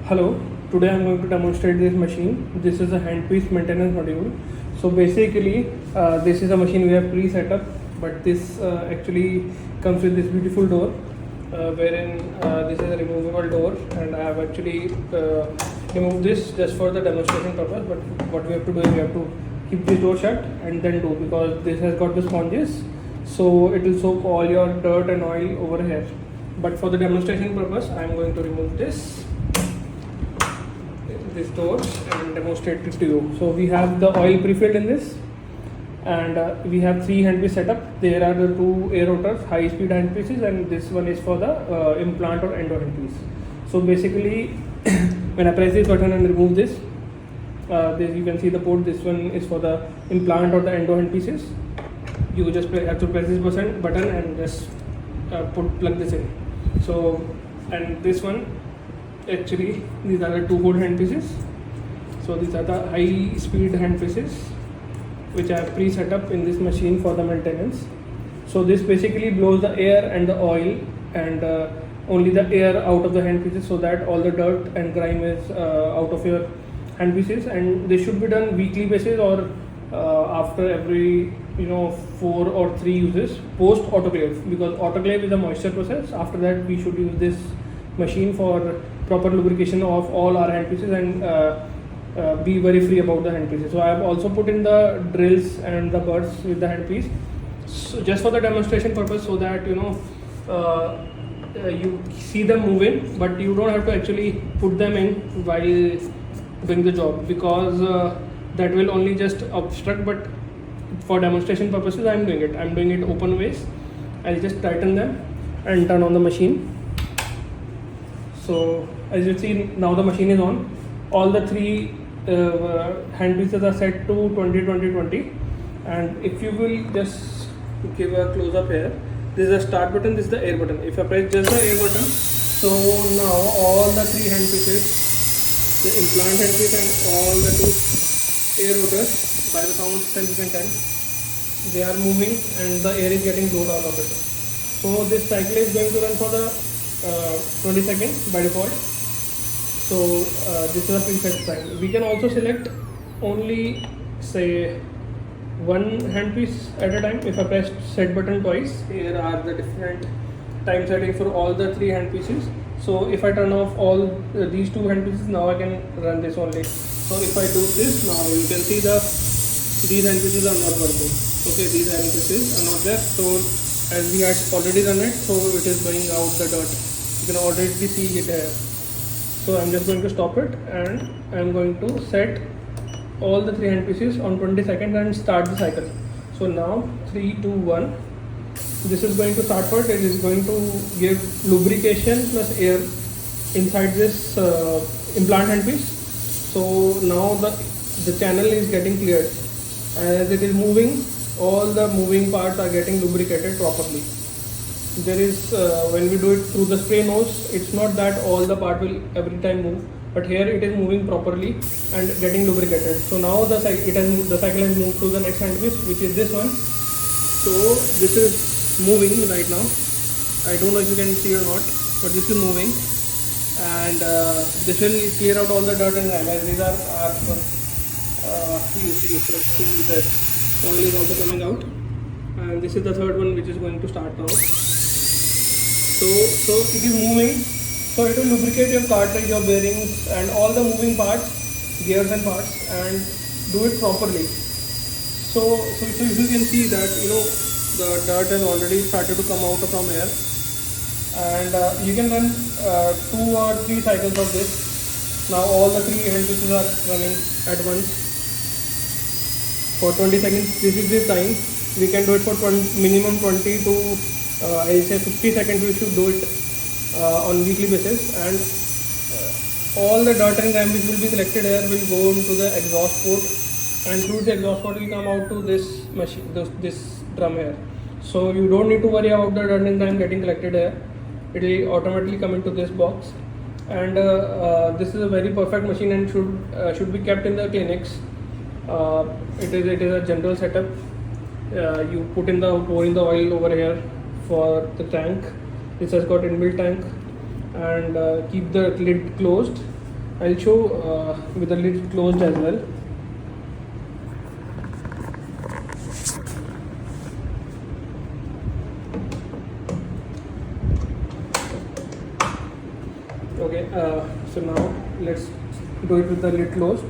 Hello, today I'm going to demonstrate this machine. This is a handpiece maintenance module. So basically, this is a machine we have pre-set up, but this actually comes with this beautiful door, wherein this is a removable door, and I have actually removed this just for the demonstration purpose. But what we have to do is we have to keep this door shut and then do, because this has got the sponges, so it will soak all your dirt and oil over here. But for the demonstration purpose, I am going to remove this door and demonstrate it to you. So we have the oil pre-filled in this, and we have 3 handpiece setup. There are the 2 air rotors, high speed handpieces, and this one is for the implant or endo handpiece. So basically when I press this button and remove this, you can see the port. This one is for the implant or the endo handpieces. You just have to press this button and just plug this in. So, and this one, actually these are the 2-hole handpieces. So these are the high speed handpieces which I have pre-set up in this machine for the maintenance. So this basically blows the air and the oil and only the air out of the handpieces, so that all the dirt and grime is out of your handpieces. And this should be done weekly basis or after every 4 or 3 uses post autoclave, because autoclave is a moisture process. After that we should use this machine for proper lubrication of all our handpieces and be very free about the handpieces. So I have also put in the drills and the buds with the handpiece, so just for the demonstration purpose, so that you see them moving, but you don't have to actually put them in while doing the job, because that will only just obstruct. But for demonstration purposes, I'm doing it open ways. I'll just tighten them and turn on the machine. So as you see, now the machine is on. All the 3 handpieces are set to 20-20-20, and if you will just give a close up here, this is the start button, this is the air button. If I press just the air button, so now all the 3 handpieces, the implant handpiece and all the 2 air rotors, by the sound itself you can tell, they are moving and the air is getting blown out of it. So this cycle is going to run for the 20 seconds by default. So this is a preset time. We can also select only say 1 handpiece at a time. If I press set button twice, here are the different time settings for all the 3 handpieces. So if I turn off all these 2 handpieces, now I can run this only. So if I do this, now you can see these handpieces are not working. Okay, these handpieces are not there. So as we had already done it, so it is blowing out the dirt. You can already see it here. So I'm just going to stop it, and I'm going to set all the 3 handpieces on 20 seconds and start the cycle. So now 3, 2, 1. This is going to start first. It is going to give lubrication plus air inside this implant handpiece. So now the channel is getting cleared. As it is moving, all the moving parts are getting lubricated properly. There is when we do it through the spray nose, it's not that all the part will every time move, but here it is moving properly and getting lubricated. So now the cycle has moved to the next handpiece, which is this one. So this is moving right now. I don't know if you can see or not, but this is moving, and this will clear out all the dirt and grime. These are you see that oil is also coming out, and this is the third one which is going to start now. So it is moving, so it will lubricate your cartridge, your bearings and all the moving parts, gears and parts, and do it properly. So if you can see that the dirt has already started to come out from here, and you can run 2 or 3 cycles of this. Now all the 3 handpieces are running at once for 20 seconds. This is the time. We can do it for minimum 20 to I say 50 seconds. We should do it on weekly basis, and all the dirt and grime which will be collected here will go into the exhaust port, and through the exhaust port will come out to this machine, this drum here. So you don't need to worry about the dirt and grime getting collected here. It will automatically come into this box, and this is a very perfect machine and should be kept in the clinics. It is a general setup. You pour in the oil over here for the tank. This has got inbuilt tank, and keep the lid closed I'll show with the lid closed as well. Okay, so now let's do it with the lid closed.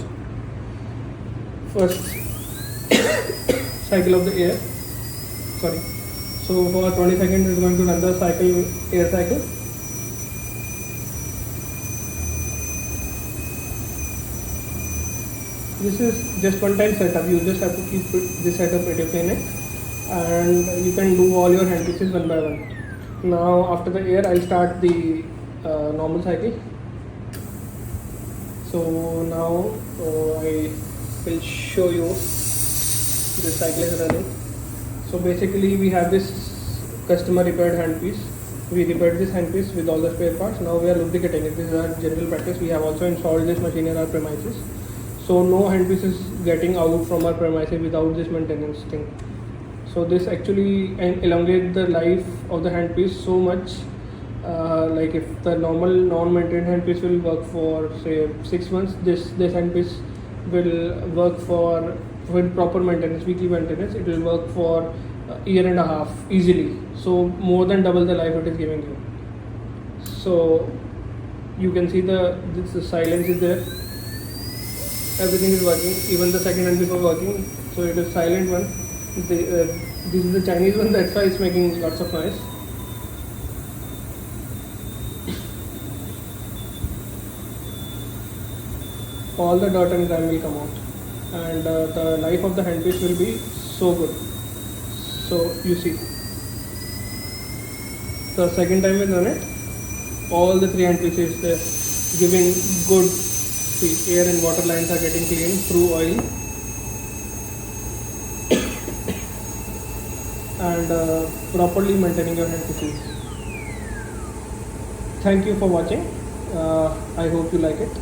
First cycle of the air. Sorry. So for 20 seconds it's going to run the cycle, air cycle. This is just one time setup. You just have to keep this setup at your clinic, and you can do all your hand pieces one by one. Now after the air, I'll start the normal cycle. So now I will show you this cycle is running. So basically we have this customer repaired handpiece. We repaired this handpiece with all the spare parts. Now we are lubricating it. This is our general practice. We have also installed this machine in our premises. So no handpiece is getting out from our premises without this maintenance thing. So this actually elongates the life of the handpiece so much. Like if the normal non-maintained handpiece will work for say 6 months, this handpiece will work for, with proper maintenance, weekly maintenance, it will work for a year and a half easily. So more than double the life it is giving you. So you can see the silence is there. Everything is working. Even the second handpiece was working. So it is silent one. This is the Chinese one. That's why it's making lots of noise. All the dirt and grime will come out, and the life of the handpiece will be so good. So you see, the second time we run it, all the three handpieces there giving good. See, air and water lines are getting cleaned through oil, and properly maintaining your handpieces. Thank you for watching. I hope you like it.